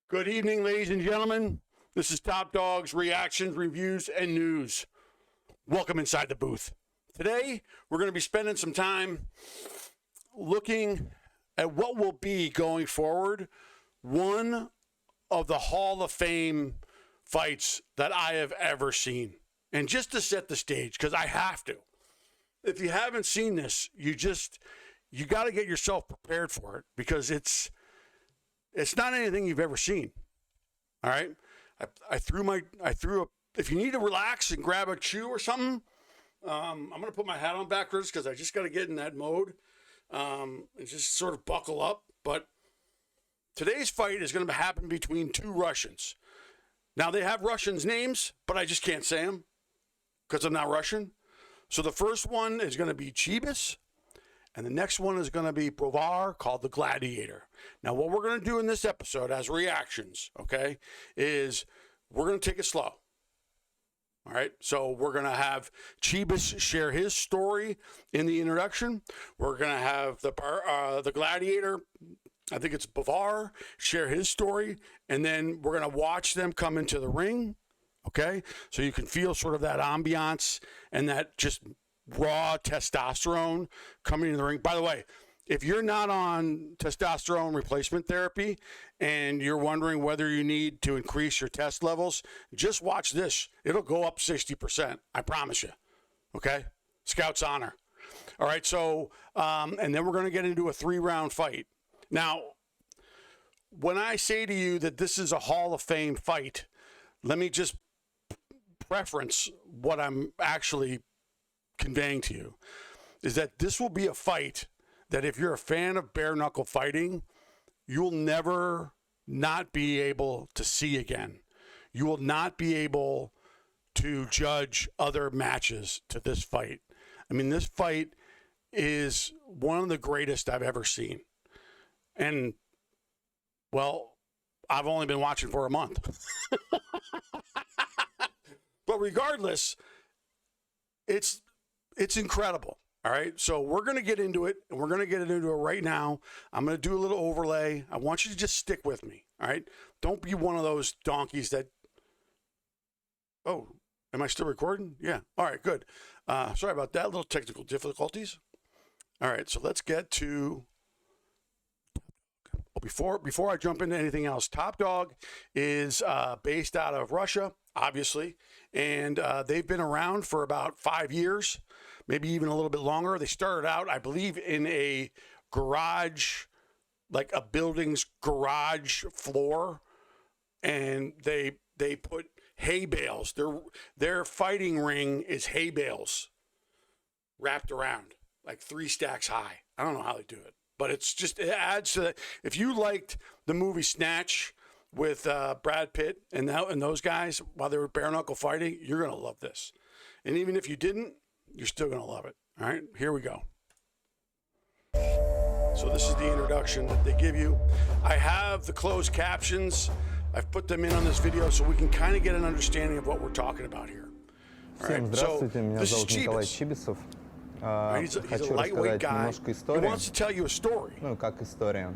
Good evening, ladies and gentlemen. This is Top Dog's reactions, reviews, and news. Welcome inside the booth. Today, we're going to be spending some time looking at what will be going forward one of the Hall of Fame fights that I have ever seen. And just to set the stage, because I have to. If you haven't seen this, you got to get yourself prepared for it, because it's not anything you've ever seen. All right. If you need to relax and grab a chew or something, I'm going to put my hat on backwards because I just got to get in that mode and just sort of buckle up. But today's fight is going to happen between two Russians. Now, they have Russians' names, but I just can't say them because I'm not Russian. So the first one is going to be Chibis. And the next one is going to be Provar, called the Gladiator. Now, what we're going to do in this episode as reactions, okay, is we're going to take it slow. All right, so we're going to have Chibis share his story in the introduction. We're going to have the Gladiator, I think it's Bavar, share his story. And then we're going to watch them come into the ring, okay? So you can feel sort of that ambiance and that just raw testosterone coming in the ring. By the way, if you're not on testosterone replacement therapy and you're wondering whether you need to increase your test levels, just watch this. It'll go up 60%. I promise you. Okay? Scout's honor. All right. So, and then we're going to get into a 3-round fight. Now, when I say to you that this is a Hall of Fame fight, let me just preference what I'm actually conveying to you is that this will be a fight that if you're a fan of bare-knuckle fighting, you'll never not be able to see again. You will not be able to judge other matches to this fight. I mean, this fight is one of the greatest I've ever seen. And, well, I've only been watching for a month. But regardless, it's incredible. All right. So we're going to get into it, and we're going to get into it right now. I'm going to do a little overlay. I want you to just stick with me. All right. Don't be one of those donkeys that, oh, am I still recording? Yeah. All right, good. Sorry about that. Little technical difficulties. All right. So let's get to, before I jump into anything else, Top Dog is based out of Russia, obviously, and they've been around for about 5 years, maybe even a little bit longer. They started out, I believe, in a garage, like a building's garage floor, and they put hay bales. Their fighting ring is hay bales wrapped around, like 3 stacks high. I don't know how they do it, but it adds to that. If you liked the movie Snatch with Brad Pitt and those guys while they were bare-knuckle fighting, you're going to love this. And even if you didn't, you're still going to love it. All right, here we go. So this is the introduction that they give you. I have the closed captions. I've put them in on this video so we can kind of get an understanding of what we're talking about here. All right, здравствуйте, меня this is зовут Николай Chibis. Чибисов. He's a Хочу lightweight рассказать guy. немножко He истории. wants to tell you a story. Ну, как история.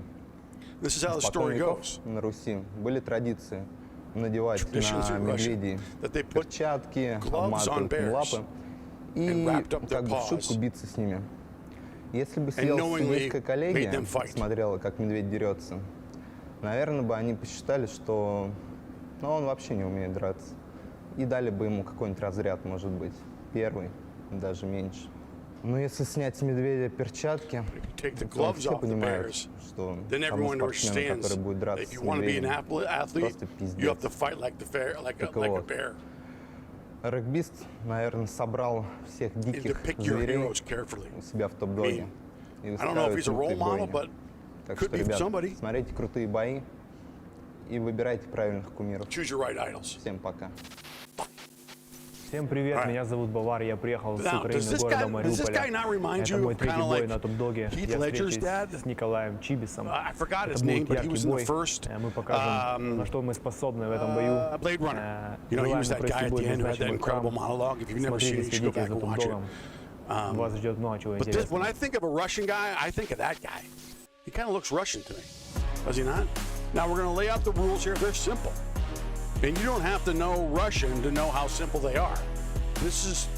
This is how the С story покойников goes. на Руси были традиции надевать Traditions на in Russia медведей that they put перчатки, gloves on обматывать им bears лапы and и wrapped up their как бы в шутку paws биться с ними. Если бы and сидел knowingly судейская made коллегия them fight. и смотрела, как медведь дерется, наверное, бы они посчитали, что он вообще не умеет драться. И дали бы ему какой-нибудь разряд, может быть, 1, даже меньше. Но если снять с медведя перчатки, Take the то gloves все off the понимают, bears. что Then тому everyone спортсмену, understands который будет that драться if с you want to be an медведем, athlete, просто you have to пиздец. fight like a Так like a вот. bear. Регбист, наверное, собрал всех And to диких pick your зверей heroes carefully. у себя в топ-доге. И I don't know if устраивает he's a role лютые model, бойни. but Так could что, be ребята, somebody. смотрите крутые бои и выбирайте правильных кумиров. Choose your right idols. Всем пока. Всем привет, Alright. меня зовут Бавар, я приехал с Now, Украины, does this города guy not remind Мариуполя. Это you мой of третий kinda бой like на топ-доге. Heath Я Ledger's встречусь dad? с Николаем Чибисом. I forgot his Это name, будет but he яркий was in the бой. first Мы покажем, на что мы способны в этом бою. Blade Runner. You know, he Желаем was that guy провести at бой the end who had that назначенный incredible программ. monologue. If you've never seen it, you should go Смотрите, back следите and за watch it. топ-догом. Вас ждет много чего But this, when интересного. I think of a Russian guy, I think of that guy. He kind of looks Russian to me. Does he not? Now we're going to lay out the rules here. They're simple. And you don't have to know Russian to know how simple they are. This is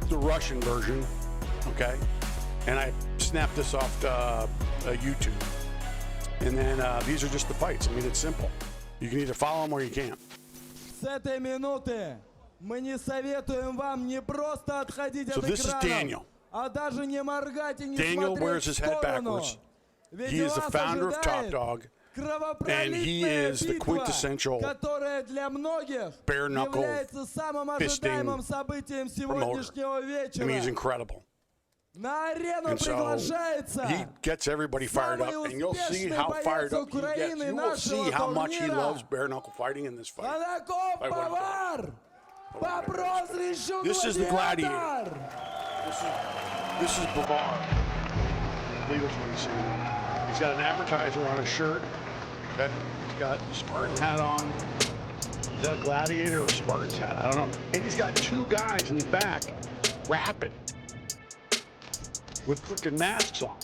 the Russian version, okay? And I snapped this off YouTube. And then these are just the fights. I mean, it's simple. You can either follow them or you can't. С этой минуты мы не советуем вам не просто отходить So от this is экранов, Daniel. а даже не моргать и не Daniel смотреть wears в his head сторону. backwards. Ведь He is the вас founder of Top ожидает Dog, кровопролитная and he is the битва, quintessential которая для многих bare-knuckle является самым fisting ожидаемым событием promoter. сегодняшнего I mean, he's вечера. incredible. На арену And so приглашается he gets everybody fired up, and you'll see how fired up he gets. You will see how much he loves bare-knuckle fighting in this fight. Анаков Fight one Повар по прозвищу This is the Gladiator. Гладиатор. This is Bavar. I believe that's what he's saying. He's got an advertiser on his shirt. Okay. He's got a Spartan hat on. Is that a Gladiator or a Spartan hat? I don't know. And he's got two guys in the back rapping with freaking masks on.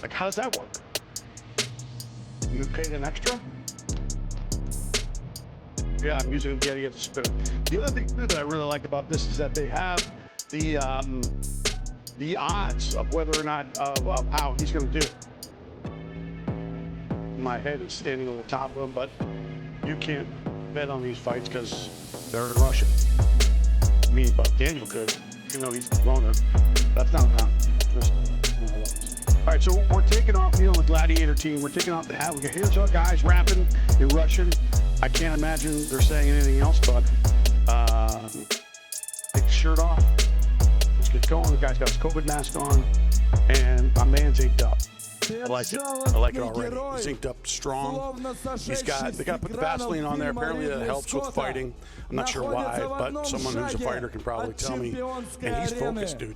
Like, how does that work? You paid an extra? Yeah, I'm using the get the spinner. The other thing that I really like about this is that they have the odds of whether or not of how he's going to do. My head is standing on the top of him, but you can't bet on these fights because they're in Russian. Me, but Daniel could, even though he's blown it. That's not just. All right, so we're taking off, the Gladiator team. We're taking off the hat. We got here's our guys rapping in Russian. I can't imagine they're saying anything else, but take the shirt off. Let's get going. The guy's got his COVID mask on, and my man's inked up. I like it. I like it already. He's inked up strong. They got to put the Vaseline on there. Apparently that helps with fighting. I'm not sure why, but someone who's a fighter can probably tell me. And he's focused, dude.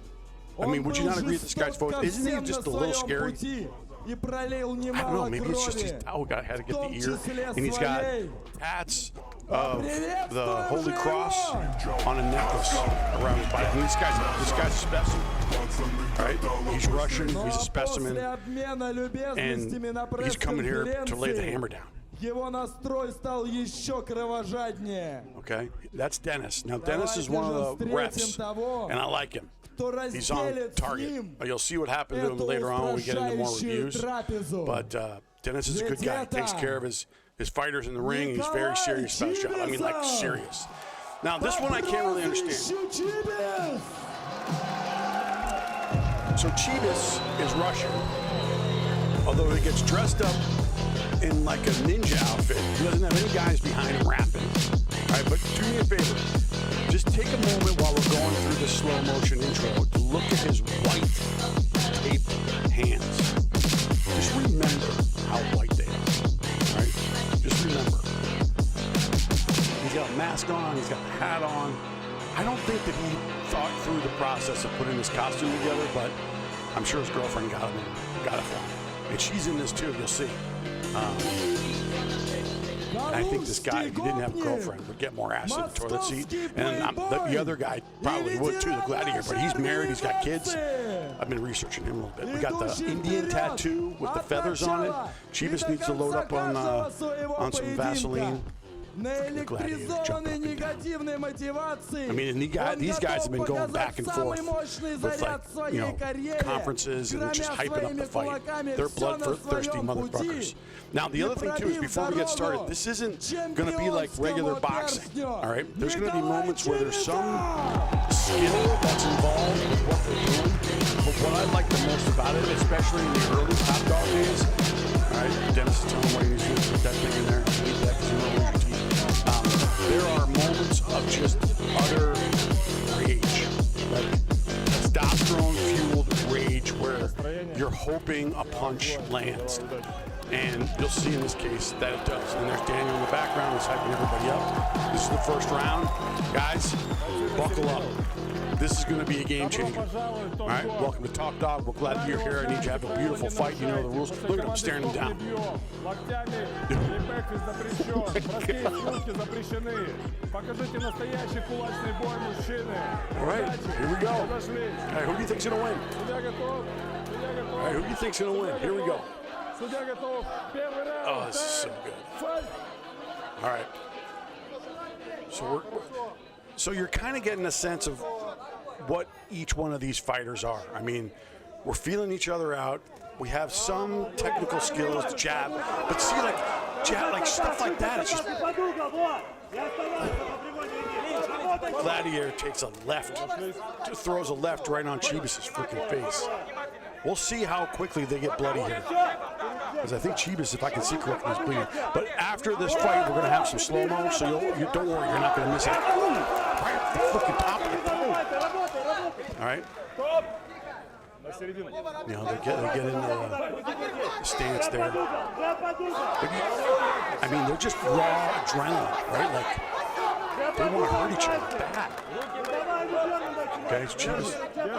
I mean, would you not agree that this guy's focused? Isn't he just a little scary? I don't know, maybe it's just he's had to get the ear. And he's got tats of the Holy Cross on a necklace around his body. I mean, this guy's a specimen. Right? He's Russian, he's a specimen, and he's coming here to lay the hammer down. Его настрой стал еще кровожаднее. Okay, that's Dennis. Now, Dennis is one of the reps, and I like him. He's on target. You'll see what happened to him later on when we get into more reviews. But Dennis is a good guy. He takes care of his fighters in the ring. He's very serious about his job. I mean, like, serious. Now, this one I can't really understand. So Chibis is Russian, although he gets dressed up in like a ninja outfit. He doesn't have any guys behind him rapping. All right, but do me a favor. Just take a moment while we're going through this slow motion intro to look at his white taped hands. Just remember how white they are. All right? Just remember. He's got a mask on, he's got the hat on. I don't think that he thought through the process of putting this costume together, but I'm sure his girlfriend got it for him. And she's in this too, you'll see. I think this guy, if he didn't have a girlfriend, would get more ass in the toilet seat. And the other guy probably would too, the Gladiator, but he's married, he's got kids. I've been researching him a little bit. We got the Indian tattoo with the feathers on it. Chivas needs to load up on some Vaseline. The Gladiator jumping up and down. I mean, these guys have been going back and forth with, like, conferences and just hyping up the fight. They're bloodthirsty motherfuckers. Now, the other thing, too, is before we get started, this isn't going to be like regular boxing, all right? There's going to be moments where there's some skill that's involved with what they're doing. But what I like the most about it, especially in the early Top Dog days, all right, Dennis is telling me what he needs to do. Put that thing in there. Eat that because you don't lose your teeth. There are moments of just utter rage, like testosterone-fueled rage, where you're hoping a punch lands. And you'll see in this case that it does. And there's Daniel in the background, he's hyping everybody up. This is the first round. Guys, buckle up. This is going to be a game changer. All right, welcome to Top Dog. We're glad you're here. I need you to have a beautiful fight. You know the rules. Look at him staring him down. All right, here we go. All right, who do you think's going to win? All right, who do you think's going to win? Here we go. Oh, this is so good. All right. So you're kind of getting a sense of what each one of these fighters are. I mean, we're feeling each other out. We have some technical skills to jab, but see, like jab, like stuff like that. It's just Gladiator takes a left, throws a left right on Chibis's freaking face. We'll see how quickly they get bloody here, because I think Chibis, if I can see correctly, is bleeding. But after this fight, we're gonna have some slow mo, so you don't worry, you're not gonna miss it. Right at the freaking top of the pole. All right. You know, they get in the stance there. I mean, they're just raw adrenaline, right? Like, they want to hurt each other bad. Okay, Chibis.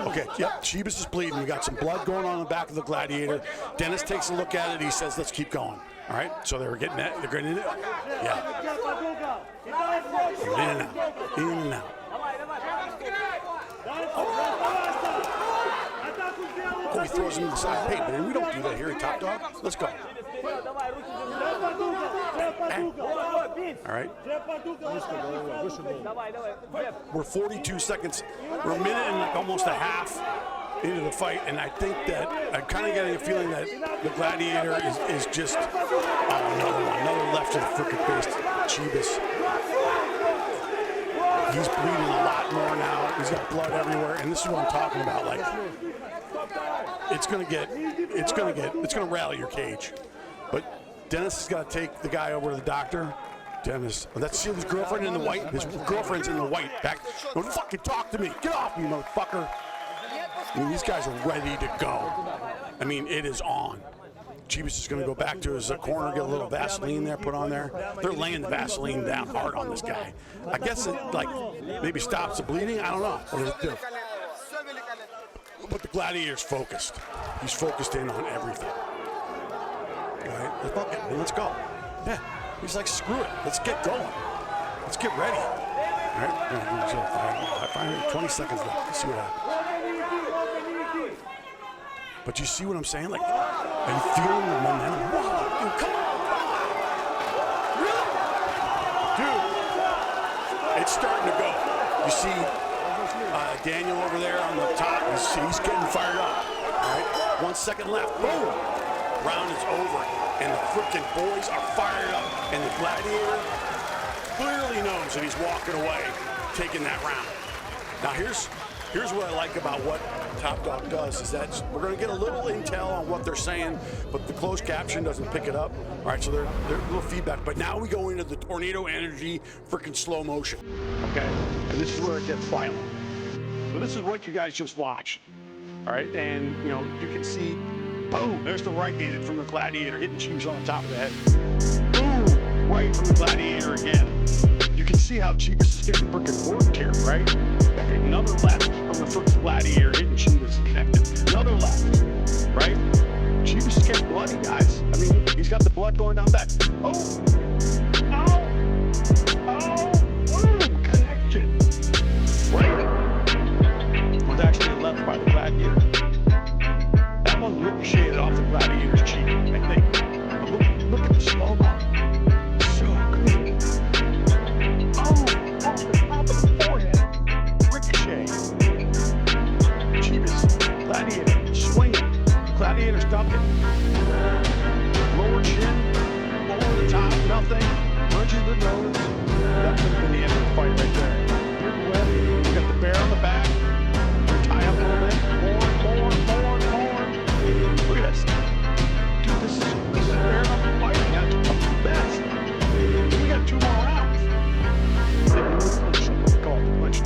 Okay, yep, Chibis is bleeding. We got some blood going on in the back of the Gladiator. Dennis takes a look at it. He says, let's keep going. All right, so they're getting that. They're getting it. Yeah. In and out. In and out. Oh, he throws him to the side. Hey, man, we don't do that here at Top Dog. Let's go. All right. We're 42 seconds. We're a minute and like almost a half into the fight, and I think that I'm kind of getting a feeling that the Gladiator is just another left to the freaking face. Chibis. He's bleeding a lot more now. He's got blood everywhere, and this is what I'm talking about. Like, it's gonna rally your cage. But Dennis has got to take the guy over to the doctor. Dennis, that's his girlfriend in the white. His girlfriend's in the white. Back. Don't fucking talk to me. Get off me, motherfucker. I mean, these guys are ready to go. I mean, it is on. Chibis is going to go back to his corner, get a little Vaseline there, put on there. They're laying the Vaseline down hard on this guy. I guess it, like, maybe stops the bleeding. I don't know. What does it do? But the Gladiator's focused. He's focused in on everything. All right, fuck it, let's go. Yeah, he's like, screw it. Let's get going. Let's get ready. All right, 20 seconds left. Let's see what happens. But you see what I'm saying? Like, are you feeling the momentum? Whoa, dude, come on. Really? Dude, it's starting to go. You see Daniel over there on the top. He's getting fired up. All right, 1 second left. Boom. Round is over. And the freaking boys are fired up. And the Gladiator clearly knows that he's walking away, taking that round. Now here's what I like about what Top Dog does is that we're going to get a little intel on what they're saying, but the closed caption doesn't pick it up. All right, so they're a little feedback. But now we go into the tornado energy, freaking slow motion. Okay, and this is where it gets violent. So this is what you guys just watched. All right, and you know you can see, boom, there's the right hand from the Gladiator hitting Chibis on the top of the head. Boom, right from the Gladiator again. You can see how Chibis is getting freaking worked here, right? Okay, another left from the first Gladiator hitting Chibis connected. Another left, right? Chibis is getting bloody, guys. I mean, he's got the blood going down back. Oh, boom, connection. Right? Was actually left by the Gladiator. That one ricocheted off the Gladiator's cheek, I think. But look at the slow-mo. So good. Off the top of the forehead. Ricochet. Chibis. Gladiator. Swinging. Gladiator stopped it. Lower chin. Over the top. Nothing. Punches the nose. That could have been the end of the fight right there. Here's the left. We got the bear on the back. Tie up a little bit. More. Look at this. Dude, this is bear on the fight. That's the best. We got 2 more rounds.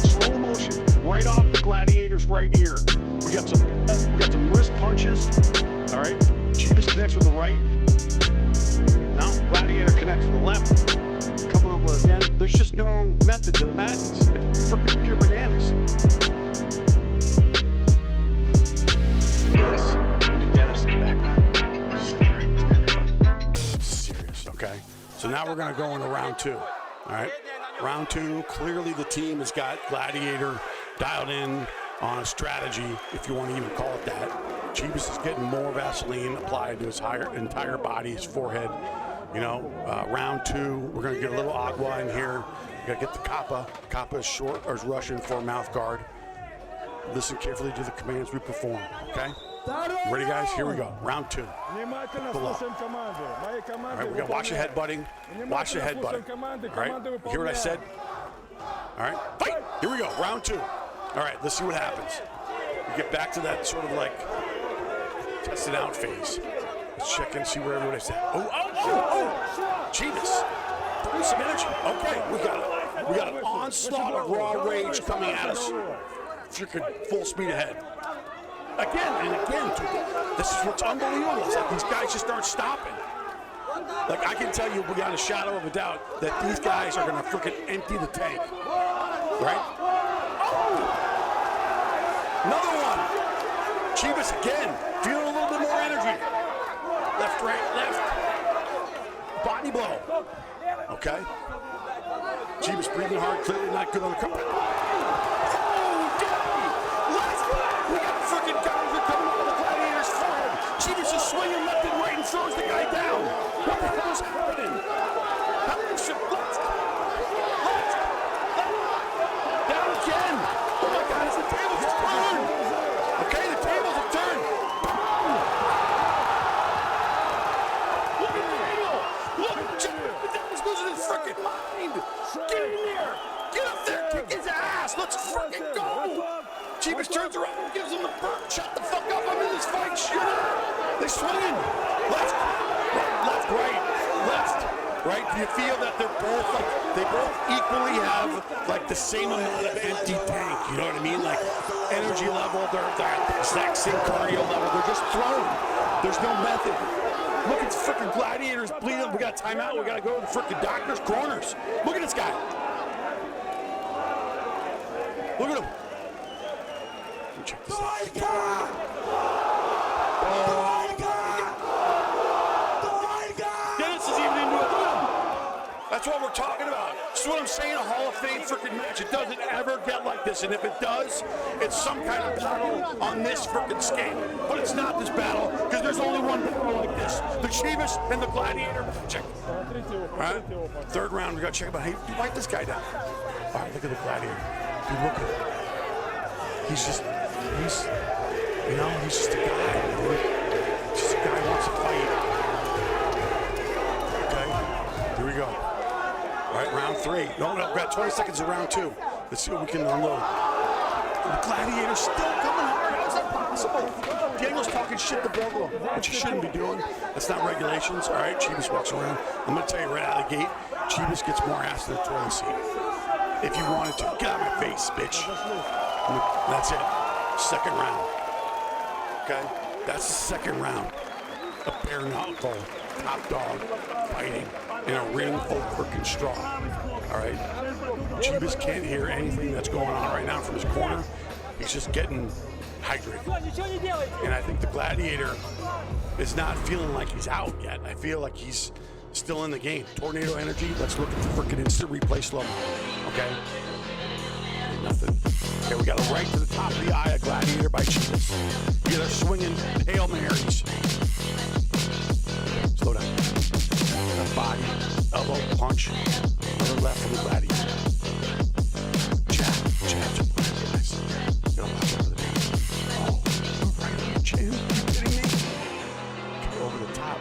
Slow motion, right off the Gladiator's right ear. We got some wrist punches. All right, Chibis connects with the right. Now Gladiator connects with the left. Coming over again. There's just no method to the madness. It's freaking pure bananas. Dennis in the background. Serious, okay. So now we're gonna go into round 2. All right. Round 2, clearly the team has got Gladiator dialed in on a strategy, if you want to even call it that. Chibis is getting more Vaseline applied to his entire body, his forehead. You know, round 2, we're going to get a little agua in here. We got to get the kappa. Kappa is short, or is Russian for mouth guard. Listen carefully to the commands we perform, okay? Ready, guys? Here we go. Round 2. Pull up. All right, we got to watch the headbutting. Watch the headbutting. All right, you hear what I said? All right, fight! Here we go. Round 2. All right, let's see what happens. We get back to that sort of like tested out phase. Let's check and see where everybody's at. Oh! Chivas, bring some energy. Okay, we got an onslaught of raw rage coming at us. Freaking full speed ahead. Again and again, dude. This is what's unbelievable. It's like these guys just aren't stopping. Like I can tell you beyond a shadow of a doubt that these guys are gonna freaking empty the tank. Right? Oh! Another one. Chivas again, feeling a little bit more energy. Left, right, left. Body blow. Okay. Chivas breathing hard, clearly not good on the cover. Oh, daddy! We got freaking guys that coming out of the gladiator's forehead. Chivas is swinging left and right and throws the guy down. What the hell is happening? Left. Down again. Oh my God, it's the tables have turned. Okay, the tables have turned. Look at the table. Look, he's losing his freaking mind. Get in there. Get up there. Kick his ass. Let's freaking go. Chivas turns around and gives him the bird. Shut the fuck up. I'm in this fight. Shut up. They're swinging. Left, right. Right? Do you feel that they're both like, they both equally have like the same amount of empty tank? You know what I mean? Like energy level, they're at the exact same cardio level. They're just throwing. There's no method. Look at the freaking gladiators bleeding. We got timeout. We got to go to the freaking doctor's corners. Look at this guy. Look at him. Let me check this out. That's what we're talking about. That's what I'm saying, a Hall of Fame freaking match. It doesn't ever get like this. And if it does, it's some kind of battle on this freaking scale. But it's not this battle, because there's only one battle like this. The Chivas and the Gladiator. Check. All right? 3rd round, we got to check about, hey, wipe this guy down. All right, look at the Gladiator. Dude, look at him. He's just a guy. He's just a guy who wants to fight. Okay, here we go. All right, round 3. No, we got 20 seconds of round 2. Let's see what we can unload. The Gladiator's still coming hard. How is that possible? Daniel's talking shit to Bogle, which he shouldn't be doing. That's not regulations. All right, Chivas walks around. I'm going to tell you right out of the gate, Chivas gets more ass than a toilet seat. If you wanted to. Get out of my face, bitch. That's it. 2nd round. Okay? That's the 2nd round. A bare-knuckle top dog fighting in a ring full of freaking straw. All right? Chivas can't hear anything that's going on right now from his corner. He's just getting hydrated. And I think the Gladiator is not feeling like he's out yet. I feel like he's still in the game. Tornado energy. Let's look at the freaking instant replay slow-mo. Okay? Nothing. Okay, we got a right to the top of the eye, a Gladiator by Chivas. Yeah, they're swinging Hail Marys. Slow down. A body, elbow, punch. Other left from the Gladiator. Jab, guys. Get on top of the knee. Oh, right on the chin. Are you kidding me? Okay, over the top.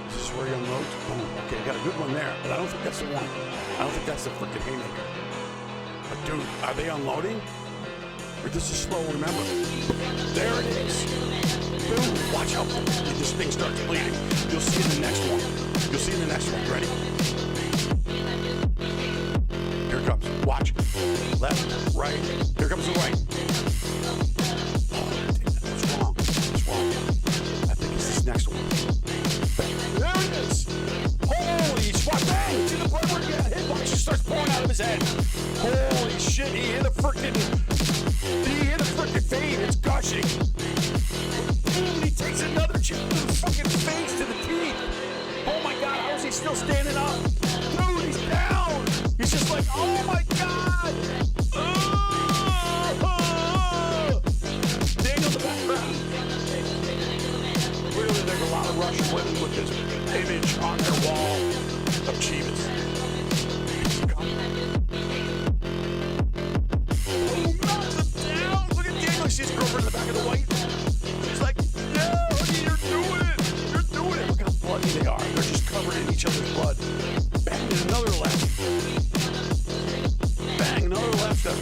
This is where he unloads. Boom. Okay, got a good one there, but I don't think that's the one. I don't think that's the freaking haymaker. But dude, are they unloading? Or this is slow, remember? There it is. Boom. Watch how this thing starts bleeding. You'll see in the next one. You'll see in the next one. Ready? Here it comes. Watch. Left, right. Here comes the right. Oh, that's wrong. That's wrong. I think it's this next one. There it is. Holy swat. Bang! See the blood work again. Hit box just starts pouring out of his head. Holy shit. He hit a freaking fade. It's gushing. Boom, he takes another chip to the fucking face, to the teeth. Oh my God, how is he still standing up? Dude, he's down. He's just like, oh my God. Daniel in the background.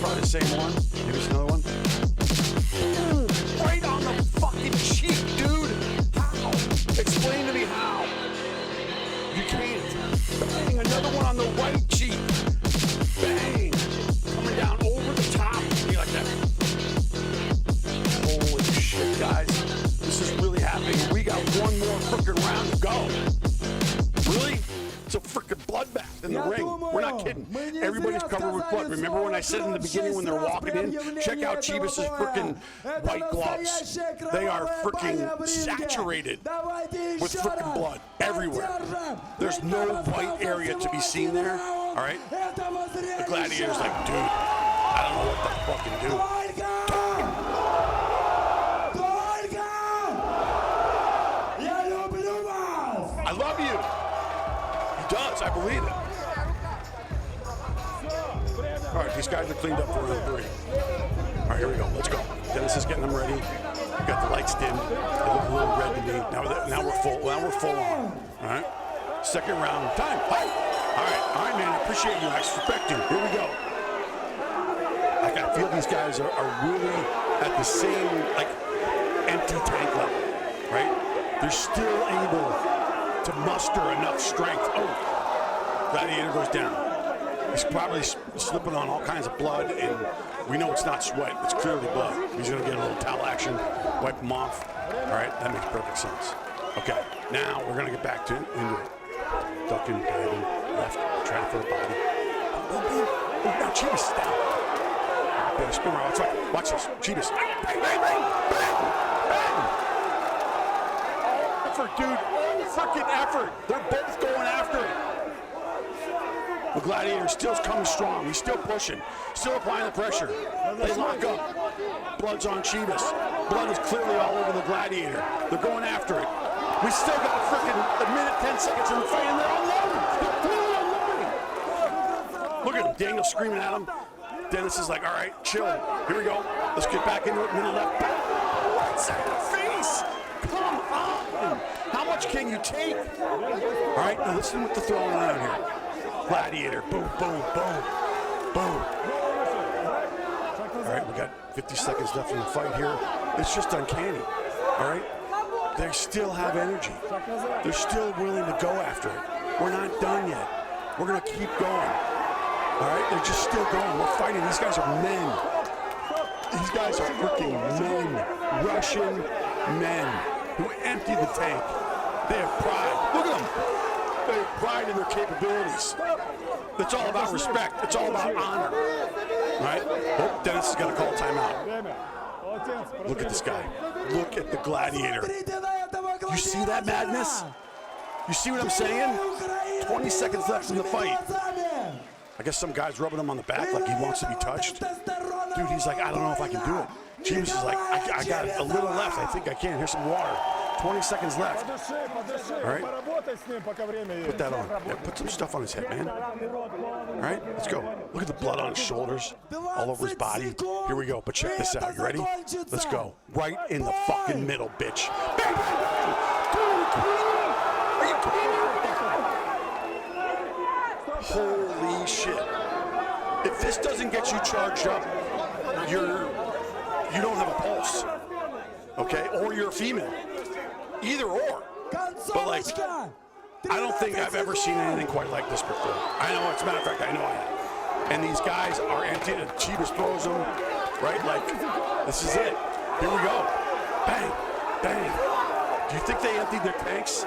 probably the same one. Maybe it's another one. Ooh, right on the fucking cheek, dude. How? Explain to me how. You can't. Bang, another one on the right cheek. Bang. Coming down over the top. You like that? Holy shit, guys. This is really happening. We got one more freaking round to go. Really? It's a freaking bloodbath in the ring. We're not kidding. Everybody's covered with blood. Remember when I said in the beginning when they're walking in, check out Chivas' freaking white gloves. They are freaking saturated with freaking blood everywhere. There's no white area to be seen there. All right? The gladiator's like, dude, I don't know what to fucking do. I love you. Does, I believe it. All right, these guys are cleaned up for round 3. All right, here we go. Let's go. Dennis is getting them ready. We got the lights dimmed. They look a little red to me. Now we're full. Now we're full on. All right. Second round. Time. Fight. All right, man. I appreciate you. I respect you. Here we go. Like, I feel these guys are really at the same, like, empty tank level, right? They're still able to muster enough strength. Oh, gladiator goes down. He's probably slipping on all kinds of blood, and we know it's not sweat. It's clearly blood. He's going to get a little towel action, wipe him off. All right, that makes perfect sense. Okay, now we're going to get back into it. Ducking, diving, left, trying to throw the body. Oh, now Chivas is down. Better spin around. That's right. Watch this. Chivas. Bang, bang, bang, bang, bang. Effort, dude. Freaking effort. They're both going after it. The gladiator still coming strong. He's still pushing. Still applying the pressure. They lock up. Blood's on Chivas. Blood is clearly all over the gladiator. They're going after it. We still got a freaking minute, 10 seconds in the fight, and they're unloading. They're clearly unloading. Look at him. Daniel's screaming at him. Dennis is like, all right, chill. Here we go. Let's get back into it. Middle left. What's in the face? Come on. How much can you take? All right, now listen what they're throwing around here. Gladiator, boom, boom, boom, boom. All right, we got 50 seconds left in the fight here. It's just uncanny, all right? They still have energy. They're still willing to go after it. We're not done yet. We're gonna keep going, all right? They're just still going. We're fighting. These guys are men. These guys are freaking men. Russian men who empty the tank. They have pride. Look at them. They have pride in their capabilities. It's all about respect. It's all about honor. All right? Oh, Dennis has got to call timeout. Look at this guy. Look at the gladiator. You see that madness? You see what I'm saying? 20 seconds left in the fight. I guess some guy's rubbing him on the back like he wants to be touched. Dude, he's like, I don't know if I can do it. James is like, I got a little left. I think I can. Here's some water. 20 seconds left. All right? Put that on. Yeah, put some stuff on his head, man. All right? Let's go. Look at the blood on his shoulders, all over his body. Here we go. But check this out. You ready? Let's go. Right in the fucking middle, bitch. Bang, bang, bang. Are you kidding me? Holy shit. If this doesn't get you charged up, you don't have a pulse. Okay? Or you're a female. Either or. But like, I don't think I've ever seen anything quite like this before. I know, as a matter of fact, I know I have. And these guys are empty. Chivas throws them, right? Like, this is it. Here we go. Bang, bang. Do you think they emptied their tanks?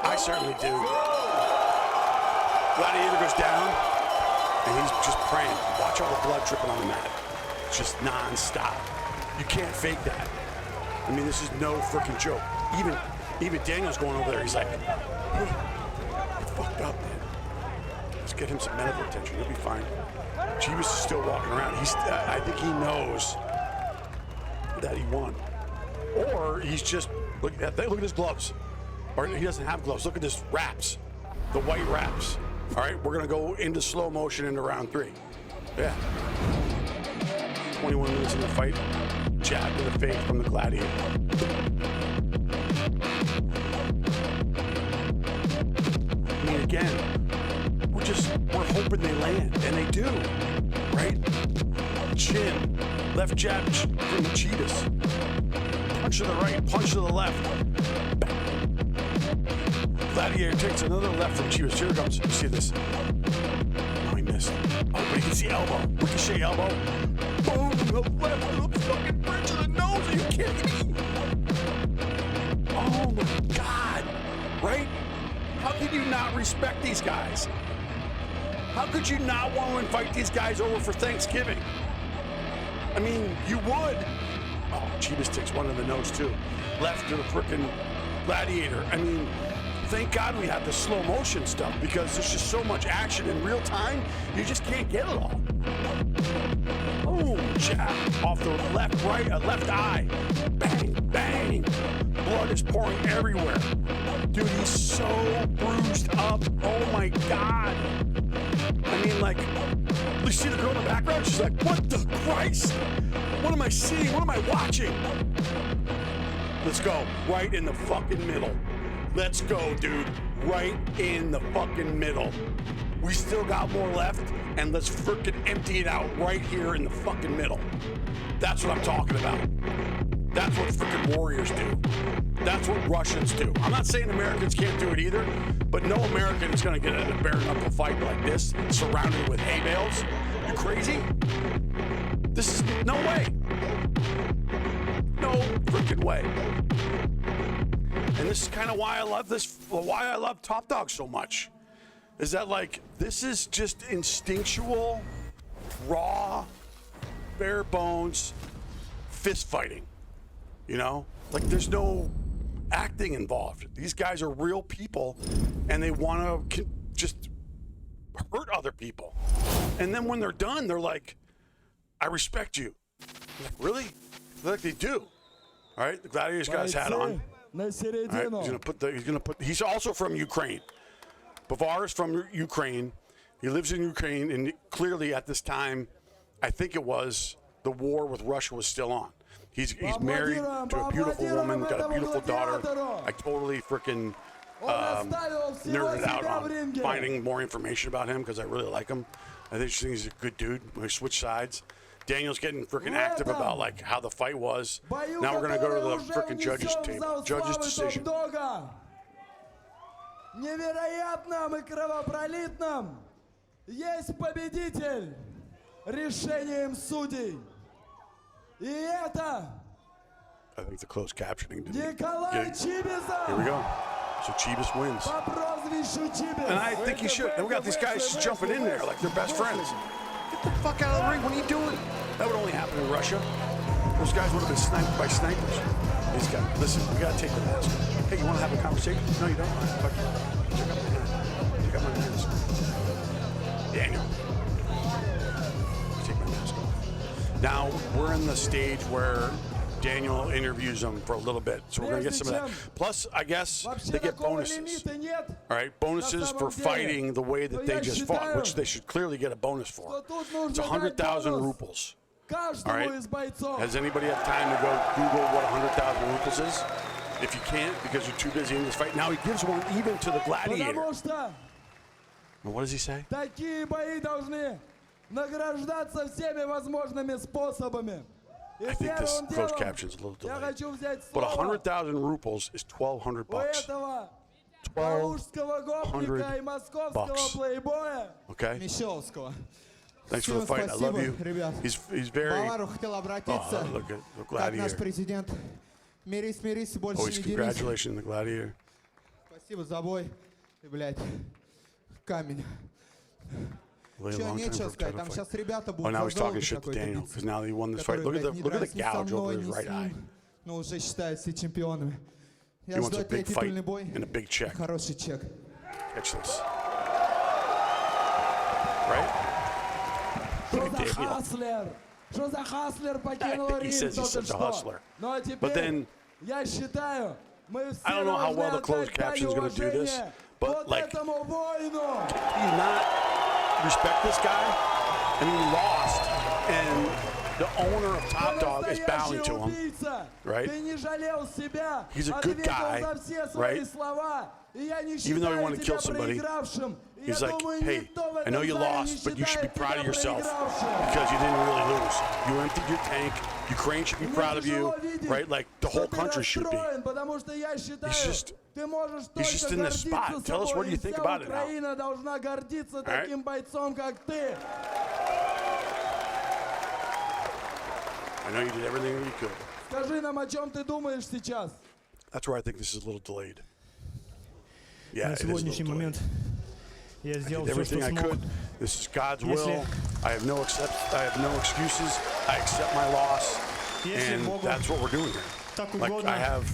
I certainly do. Gladiator goes down, and he's just praying. Watch all the blood dripping on the mat. It's just non-stop. You can't fake that. I mean, this is no freaking joke. Even Daniel's going over there. He's like, hey, it's fucked up, man. Let's get him some medical attention. He'll be fine. Chivas is still walking around. I think he knows that he won. Or he's just, look at his gloves. Or he doesn't have gloves. Look at this wraps, the white wraps. All right, we're gonna go into slow motion into round 3. Yeah. 21 minutes in the fight. Jab to the face from the gladiator. I mean, again, we're hoping they land, and they do, right? chin. Left jab from the Chivas. Punch to the right, punch to the left. Gladiator takes another left from Chivas. Here it comes. You see this? Oh, he missed. Oh, but he can see elbow. Ricochet elbow. Boom! The left to the fucking bridge of the nose. Are you kidding me? Oh my God! Right? How can you not respect these guys? How could you not want to invite these guys over for Thanksgiving? I mean, you would. Oh, Chivas takes one in the nose too. Left to the frickin' Gladiator. I mean, thank God we have the slow motion stuff because there's just so much action in real time, you just can't get it all. Boom, jab off the left, right, left eye. Bang, bang. Blood is pouring everywhere. Dude, he's so bruised up. Oh my God. I mean, like, you see the girl in the background? She's like, what the Christ? What am I seeing? What am I watching? Let's go. Right in the fucking middle. Let's go, dude. Right in the fucking middle. We still got more left, and let's freaking empty it out right here in the fucking middle. That's what I'm talking about. That's what freaking warriors do. That's what Russians do. I'm not saying Americans can't do it either, but no American is going to get in a bare-knuckle fight like this, surrounded with hay bales. You crazy? This is no way. No freaking way. And this is kind of why I love this, why I love Top Dog so much. Is that like, this is just instinctual, raw, bare bones fist fighting. You know? Like there's no acting involved. These guys are real people and they want to just hurt other people. And then when they're done, they're like, I respect you. I'm like, really? Like they do. All right, the Gladiators got his hat on. All right, he's also from Ukraine. Bavar is from Ukraine. He lives in Ukraine, and clearly at this time, I think it was, the war with Russia was still on. He's married to a beautiful woman, got a beautiful daughter. I totally freaking nerded out on finding more information about him because I really like him. I think he's a good dude. We switch sides. Daniel's getting freaking active about like how the fight was. Now we're gonna go to the freaking judges table. Judges decision. Невероятном и кровопролитном есть победитель решением судей. И это I think the closed captioning didn't Николай Чибиса. Here we go. So Chivas wins. По прозвищу Чибис. And I think he should. And we got these guys just jumping in there like they're best friends. Get the fuck out of the ring. What are you doing? That would only happen in Russia. Those guys would have been sniped by snipers. These guys, listen, we gotta take the mask. Hey, you wanna have a conversation? No, you don't? Fuck you. Check out my hand. Check out my mask. Daniel. Take my mask off. Now, we're in the stage where Daniel interviews them for a little bit. So we're gonna get some of that. Plus, I guess they get bonuses. All right, bonuses for fighting the way that they just fought, which they should clearly get a bonus for. It's 100,000 rubles. All right. Has anybody had time to go Google what 100,000 rubles is? If you can't, because you're too busy in this fight. Now he gives one even to the Gladiator. And what does he say? Такие бои должны награждаться всеми возможными способами. I think this closed caption is a little delayed. But 100,000 rubles is 1,200 bucks. 1,200 bucks. Okay? Thanks for the fight. I love you. He's very. Oh, look at the Gladiator. Oh, he's congratulating the Gladiator. Спасибо за бой. Ты, блядь, камень. Чего нечего сказать, там сейчас ребята будут. Oh, now he's talking shit to Daniel because now he won this fight. Look at the gouge over his right eye. Ну, уже считаются чемпионами. He wants a big fight and a big check. Хороший чек. Catch this. Right? Look at Daniel. Что за хаслер покинул ринг? He says he's such a hustler. Но But then, я считаю, мы все I don't know how well the closed caption is going to do this, but like, do you not respect this guy? I mean, he lost, and the owner of Top Dog is bowing to him, right? He's a good guy, right? Even though he wanted to kill somebody, he's like, hey, I know you lost, but you should be proud of yourself because you didn't really lose. You emptied your tank. Ukraine should be proud of you, right? Like the whole country should be. He's just in this spot. Tell us what do you think about it now. Украина должна гордиться таким бойцом, как ты. I know you did everything that you could. Скажи нам, о чем ты думаешь сейчас? That's where I think this is a little delayed. Yeah, На it is a little сегодняшний delayed. момент я I сделал did все, что everything I смог. could. This is God's Если- will. I have no excuses. I accept my loss, Если and Богу that's what we're doing here. так Like угодно, I have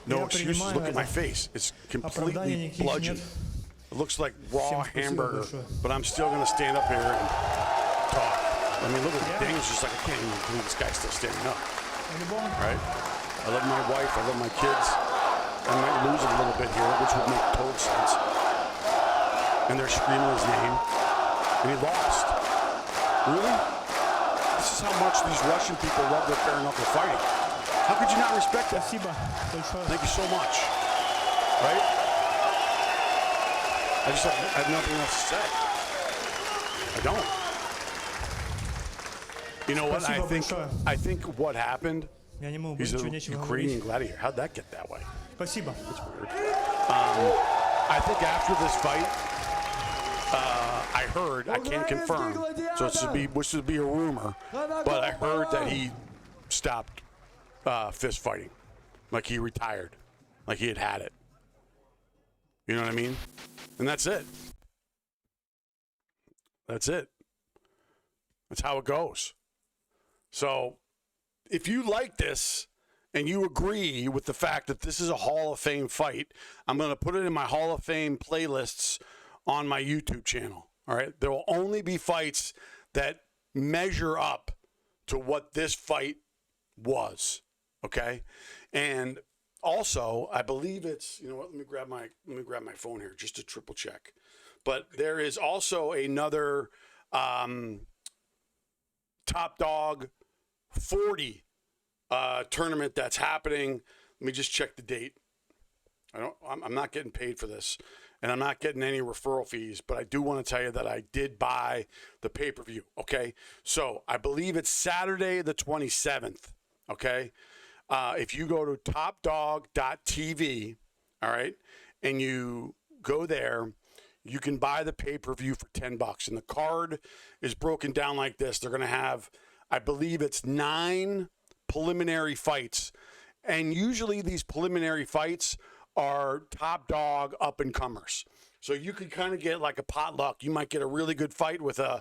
no я excuses. принимаю Look at my это. face. It's Оправданий completely никаких bludgeoned. нет. It looks like raw Всем спасибо hamburger, большое. but I'm still going to stand up here and talk. I mean, look at the thing. It's just like I can't even believe this guy's still standing up. По-любому. Right? I love my wife. I love my kids. I might lose a little bit here, which would make total sense. And they're screaming his name, and he lost. Really? This is how much these Russian people love their bare-knuckle fighting. How could you not respect that? Спасибо большое. Thank you so much. Right? I have nothing else to say. I don't. You know what? Спасибо большое. I think what happened. Я не могу He's a ничего нечего Ukrainian говорить. gladiator. How'd that get that way? Спасибо. I think after this fight, I heard, I can't confirm, so this would be a rumor, but I heard that he stopped fist fighting. Like he retired. Like he had it. You know what I mean? And that's it. That's it. That's how it goes. So if you like this and you agree with the fact that this is a Hall of Fame fight, I'm going to put it in my Hall of Fame playlists on my YouTube channel. All right. There will only be fights that measure up to what this fight was. Okay. And also, I believe it's, you know what, let me grab my phone here just to triple check. But there is also another Top Dog 40 tournament that's happening. Let me just check the date. I'm not getting paid for this, and I'm not getting any referral fees, but I do want to tell you that I did buy the pay-per-view, okay? So I believe it's Saturday the 27th, okay? If you go to topdog.tv, all right, and you go there, you can buy the pay-per-view for $10. And the card is broken down like this. They're going to have, I believe it's 9 preliminary fights. And usually these preliminary fights are top dog up-and-comers. So you could kind of get like a potluck. You might get a really good fight with an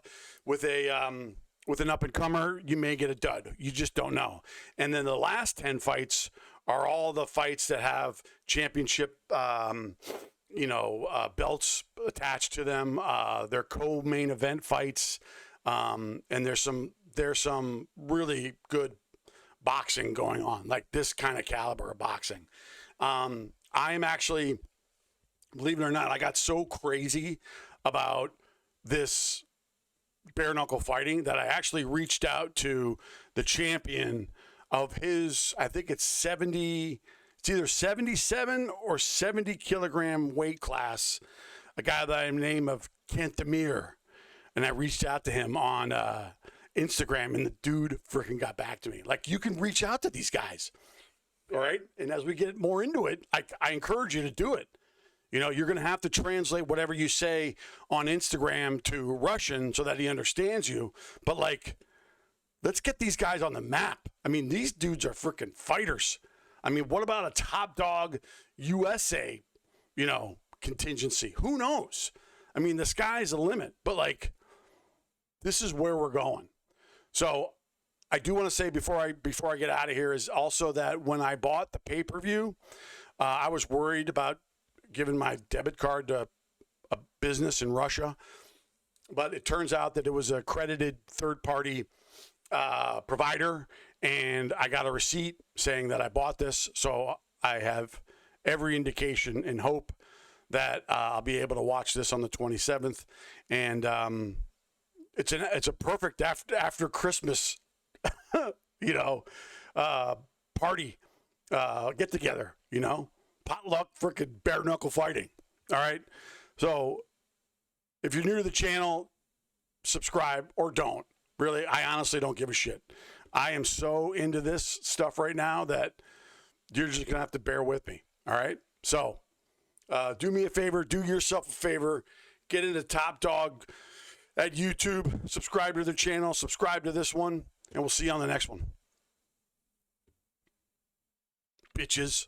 up-and-comer. You may get a dud. You just don't know. And then the last 10 fights are all the fights that have championship belts attached to them. They're co-main event fights, and there's some really good boxing going on, like this kind of caliber of boxing. I am actually, believe it or not, I got so crazy about this bare knuckle fighting that I actually reached out to the champion of his, I think it's either 77 or 70 kilogram weight class, a guy by the name of Kentamir. And I reached out to him on Instagram, and the dude freaking got back to me. Like, you can reach out to these guys, all right? And as we get more into it, I encourage you to do it. You know, you're going to have to translate whatever you say on Instagram to Russian so that he understands you. But, like, let's get these guys on the map. I mean, these dudes are freaking fighters. I mean, what about a Top Dog USA, contingency? Who knows? I mean, the sky's the limit. But, like, this is where we're going. So I do want to say before I get out of here is also that when I bought the pay-per-view, I was worried about giving my debit card to a business in Russia. But it turns out that it was a accredited third-party provider, and I got a receipt saying that I bought this. So I have every indication and hope that I'll be able to watch this on the 27th. And it's a perfect after Christmas, party, get together, potluck, freaking bare knuckle fighting. All right. So If you're new to the channel, subscribe or don't. Really, I honestly don't give a shit. I am so into this stuff right now that you're just going to have to bear with me. All right? So, do me a favor. Do yourself a favor. Get into Top Dog at YouTube. Subscribe to their channel. Subscribe to this one. And we'll see you on the next one. Bitches.